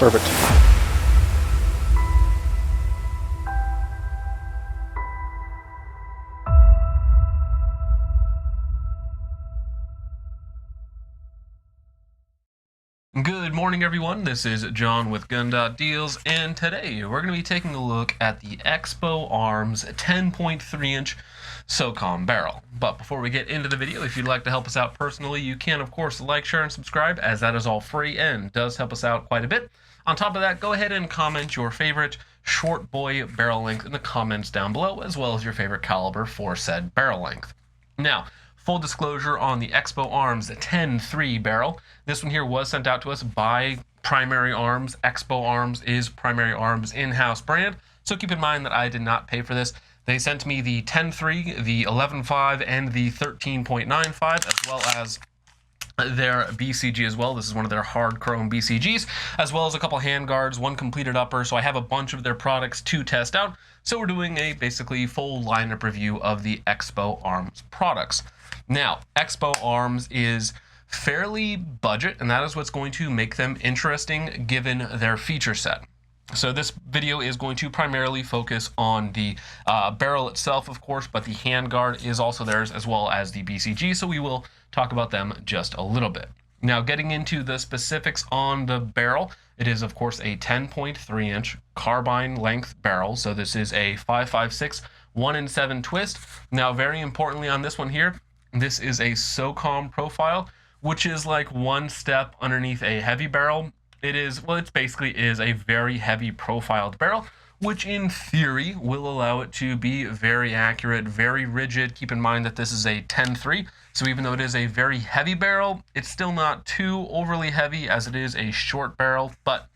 Perfect. Good morning, everyone. This is John with Gun.Deals, and today we're going to be taking a look at the Expo Arms 10.3-inch Socom barrel. But before we get into the video, if you'd like to help us out personally, you can, of course, like, share, and subscribe, as that is all free and does help us out quite a bit. On top of that, go ahead and comment your favorite short boy barrel length in the comments down below, as well as your favorite caliber for said barrel length. Now, full disclosure on the Expo Arms 10.3 barrel. This one here was sent out to us by Primary Arms. Expo Arms is Primary Arms in-house brand, so keep in mind that I did not pay for this. They sent me the 10.3, the 11.5, and the 13.95, as well as their BCG as well. This is one of their hard chrome BCGs, as well as a couple handguards, one completed upper. So I have a bunch of their products to test out. So we're doing a basically full lineup review of the Expo Arms products. Now, Expo Arms is fairly budget, and that is what's going to make them interesting given their feature set. So this video is going to primarily focus on the barrel itself, of course, but the handguard is also theirs, as well as the BCG, so we will talk about them just a little bit. Now, getting into the specifics on the barrel, it is, of course, a 10.3-inch carbine length barrel, so this is a 5.56 1-in-7 twist. Now, very importantly on this one here, this is a Socom profile, which is like one step underneath a heavy barrel. It is, well, it basically is a very heavy profiled barrel, which in theory will allow it to be very accurate, very rigid. Keep in mind that this is a 10.3, so even though it is a very heavy barrel, it's still not too overly heavy as it is a short barrel, but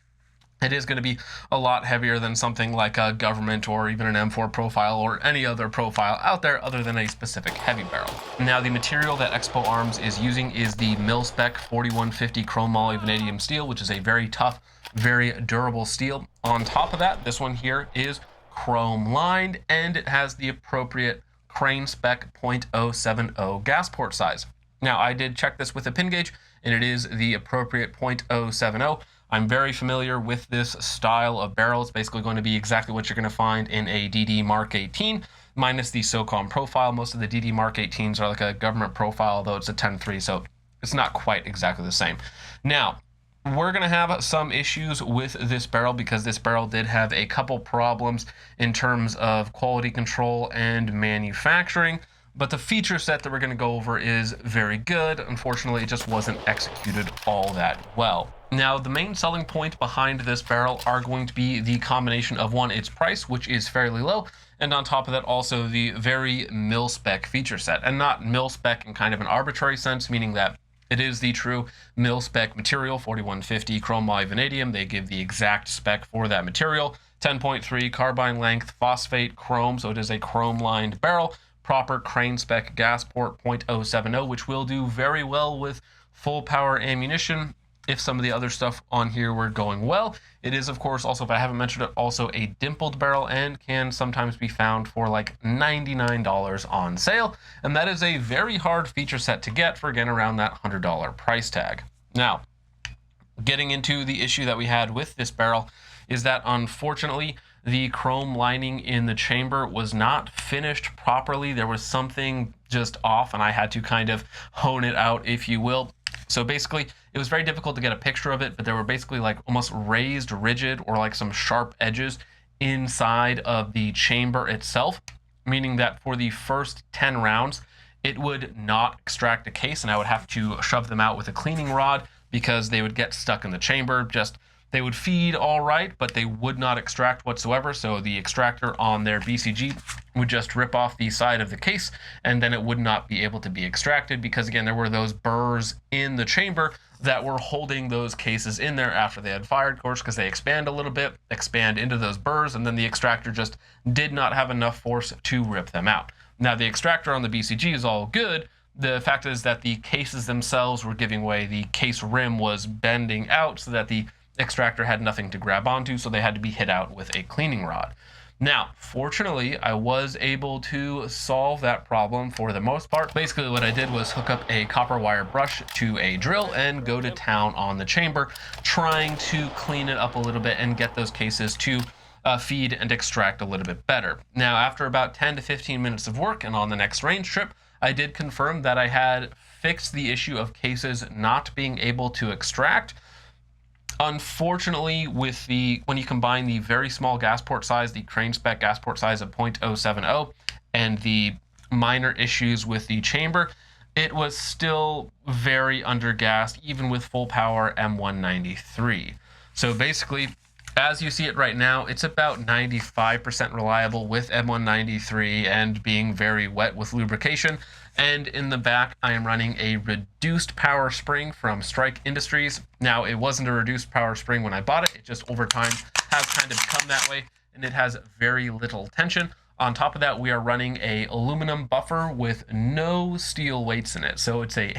it is going to be a lot heavier than something like a government or even an M4 profile or any other profile out there other than a specific heavy barrel. Now, the material that Expo Arms is using is the Mil-Spec 4150 chrome moly vanadium steel, which is a very tough, very durable steel. On top of that, this one here is chrome lined, and it has the appropriate crane spec .070 gas port size. Now, I did check this with a pin gauge, and it is the appropriate .070. I'm very familiar with this style of barrel. It's basically going to be exactly what you're going to find in a DD Mark 18, minus the Socom profile. Most of the DD Mark 18s are like a government profile, though it's a 10.3, so it's not quite exactly the same. Now, we're going to have some issues with this barrel because this barrel did have a couple problems in terms of quality control and manufacturing, but the feature set that we're going to go over is very good. Unfortunately, it just wasn't executed all that well. Now, the main selling point behind this barrel are going to be the combination of, one, its price, which is fairly low, and on top of that, also the very Mil-Spec feature set. And not Mil-Spec in kind of an arbitrary sense, meaning that it is the true Mil-Spec material, 4150 chrome moly vanadium. They give the exact spec for that material. 10.3 carbine length, phosphate chrome, so it is a chrome-lined barrel. Proper crane spec gas port .070, which will do very well with full power ammunition if some of the other stuff on here were going well. It is, of course, also, if I haven't mentioned it, also a dimpled barrel and can sometimes be found for like $99 on sale. And that is a very hard feature set to get for, again, around that $100 price tag. Now, getting into the issue that we had with this barrel is that, unfortunately, the chrome lining in the chamber was not finished properly. There was something just off, and I had to kind of hone it out, if you will. So basically, it was very difficult to get a picture of it, but there were basically like almost raised rigid or like some sharp edges inside of the chamber itself, meaning that for the first 10 rounds, it would not extract a case, and I would have to shove them out with a cleaning rod because they would get stuck in the chamber. They would feed all right, but they would not extract whatsoever. So the extractor on their BCG would just rip off the side of the case, and then it would not be able to be extracted because, again, there were those burrs in the chamber that were holding those cases in there after they had fired, of course, because they expand a little bit, expand into those burrs, and then the extractor just did not have enough force to rip them out. Now, the extractor on the BCG is all good. The fact is that the cases themselves were giving way. The case rim was bending out so that the extractor had nothing to grab onto, so they had to be hit out with a cleaning rod. Now, fortunately, I was able to solve that problem for the most part. Basically, what I did was hook up a copper wire brush to a drill and go to town on the chamber, trying to clean it up a little bit and get those cases to feed and extract a little bit better. Now, after about 10 to 15 minutes of work and on the next range trip, I did confirm that I had fixed the issue of cases not being able to extract. Unfortunately, when you combine the very small gas port size, the crane spec gas port size of 0.070, and the minor issues with the chamber, it was still very undergassed, even with full power M193. So basically, as you see it right now, it's about 95% reliable with M193 and being very wet with lubrication. And in the back, I am running a reduced power spring from Strike Industries. Now, it wasn't a reduced power spring when I bought it. It just over time has kind of become that way, and it has very little tension. On top of that, we are running a aluminum buffer with no steel weights in it. So it's a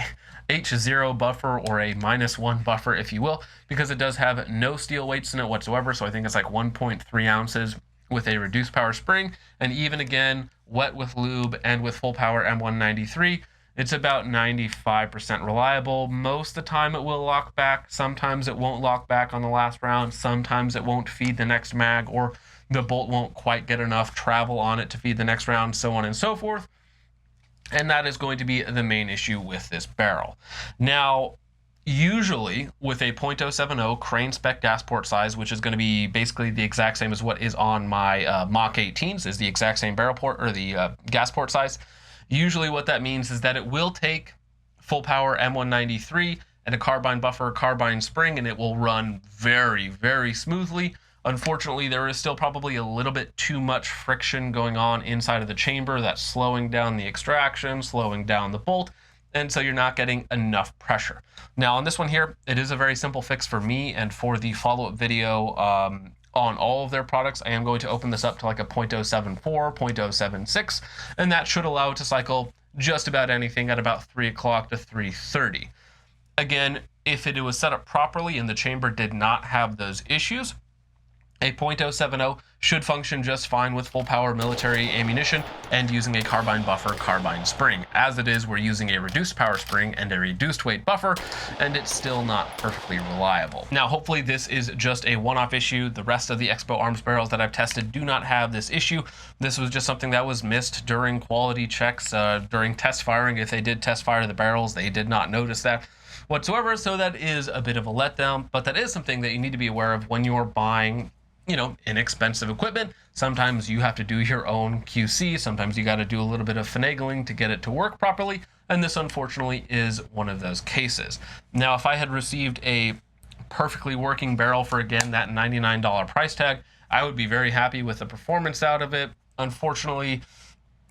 H0 buffer, or a -1 buffer, if you will, because it does have no steel weights in it whatsoever. So I think it's like 1.3 ounces with a reduced power spring. And even again, wet with lube and with full power M193, it's about 95% reliable. Most of the time it will lock back. Sometimes it won't lock back on the last round. Sometimes it won't feed the next mag, or the bolt won't quite get enough travel on it to feed the next round, so on and so forth. And that is going to be the main issue with this barrel. Now, usually with a .070 crane spec gas port size, which is going to be basically the exact same as what is on my Mach 18s, is the exact same barrel port, or the gas port size. Usually what that means is that it will take full power M193 and a carbine buffer, carbine spring, and it will run very, very smoothly. Unfortunately, there is still probably a little bit too much friction going on inside of the chamber that's slowing down the extraction, slowing down the bolt, and so you're not getting enough pressure. Now, on this one here, it is a very simple fix for me, and for the follow-up video on all of their products, I am going to open this up to like a .074, .076, and that should allow it to cycle just about anything at about 3 o'clock to 3:30. Again, if it was set up properly and the chamber did not have those issues, a .070 should function just fine with full power military ammunition and using a carbine buffer, carbine spring. As it is, we're using a reduced power spring and a reduced weight buffer, and it's still not perfectly reliable. Now, hopefully this is just a one-off issue. The rest of the Expo Arms barrels that I've tested do not have this issue. This was just something that was missed during quality checks, during test firing. If they did test fire the barrels, they did not notice that whatsoever, so that is a bit of a letdown, but that is something that you need to be aware of when you're buying, you know, inexpensive equipment. Sometimes you have to do your own QC. Sometimes you got to do a little bit of finagling to get it to work properly. And this, unfortunately, is one of those cases. Now, if I had received a perfectly working barrel for, again, that $99 price tag, I would be very happy with the performance out of it. Unfortunately,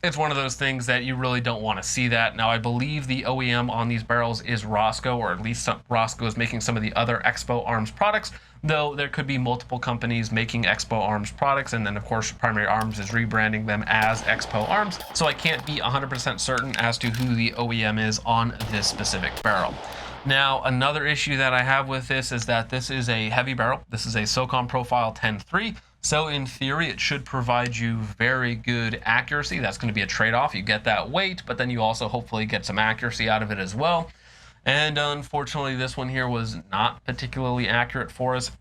it's one of those things that you really don't want to see that. Now, I believe the OEM on these barrels is Roscoe, or at least Roscoe is making some of the other Expo Arms products, though there could be multiple companies making Expo Arms products, and then, of course, Primary Arms is rebranding them as Expo Arms, so I can't be 100% certain as to who the OEM is on this specific barrel. Now, another issue that I have with this is that this is a heavy barrel. This is a Socom Profile 10.3. So in theory, it should provide you very good accuracy. That's going to be a trade-off. You get that weight, but then you also hopefully get some accuracy out of it as well. And unfortunately, this one here was not particularly accurate for us.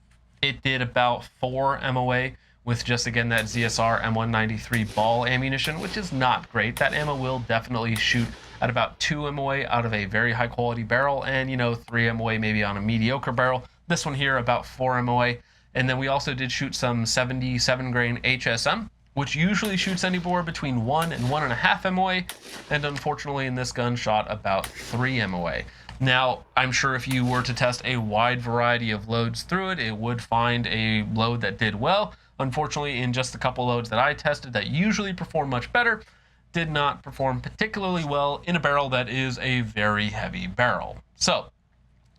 It did about 4 MOA with just, again, that ZSR M193 ball ammunition, which is not great. That ammo will definitely shoot at about 2 MOA out of a very high-quality barrel, and, you know, 3 MOA maybe on a mediocre barrel. This one here, about 4 MOA. And then we also did shoot some 77 grain HSM, which usually shoots anywhere between 1 and 1.5 MOA, and unfortunately in this gun shot about 3 MOA. Now, I'm sure if you were to test a wide variety of loads through it, it would find a load that did well. Unfortunately, in just a couple loads that I tested that usually perform much better, did not perform particularly well in a barrel that is a very heavy barrel. So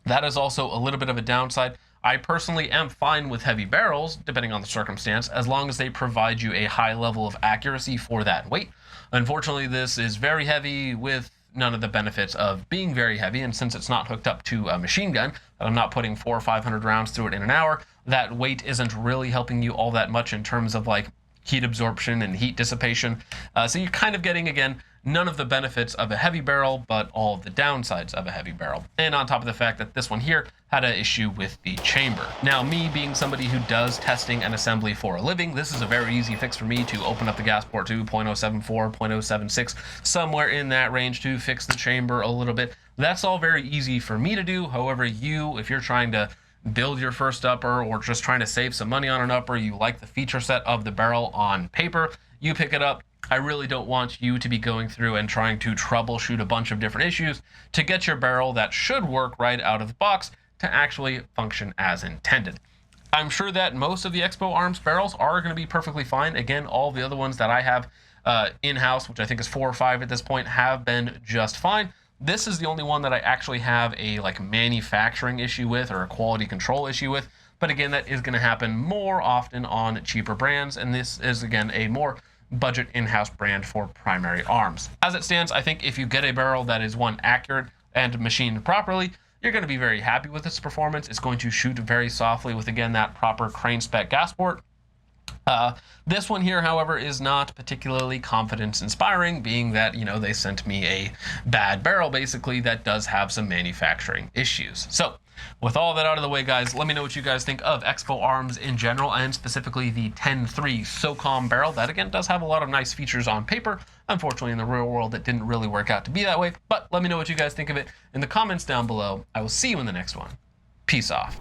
that is also a little bit of a downside. I personally am fine with heavy barrels, depending on the circumstance, as long as they provide you a high level of accuracy for that weight. Unfortunately, this is very heavy with none of the benefits of being very heavy, and since it's not hooked up to a machine gun, I'm not putting 400 or 500 rounds through it in an hour, that weight isn't really helping you all that much in terms of like heat absorption and heat dissipation. So you're kind of getting, again, none of the benefits of a heavy barrel, but all of the downsides of a heavy barrel. And on top of the fact that this one here had an issue with the chamber. Now, me being somebody who does testing and assembly for a living, this is a very easy fix for me to open up the gas port to 0.074, 0.076, somewhere in that range to fix the chamber a little bit. That's all very easy for me to do. However, you, if you're trying to build your first upper or just trying to save some money on an upper, you like the feature set of the barrel on paper, you pick it up. I really don't want you to be going through and trying to troubleshoot a bunch of different issues to get your barrel that should work right out of the box to actually function as intended. I'm sure that most of the Expo Arms barrels are going to be perfectly fine. Again, all the other ones that I have in-house, which I think is 4 or 5 at this point, have been just fine. This is the only one that I actually have a manufacturing issue with or a quality control issue with. But again, that is going to happen more often on cheaper brands. And this is, again, a more budget in-house brand for primary arms. As it stands, I think if you get a barrel that is accurate and machined properly, you're going to be very happy with its performance. It's going to shoot very softly with, again, that proper crane spec gas port. This one here, however, is not particularly confidence inspiring, being that, they sent me a bad barrel, basically, that does have some manufacturing issues. So with all that out of the way, guys, let me know what you guys think of Expo Arms in general, and specifically the 10.3 Socom barrel. That, again, does have a lot of nice features on paper. Unfortunately, in the real world, it didn't really work out to be that way. But let me know what you guys think of it in the comments down below. I will see you in the next one. Peace off.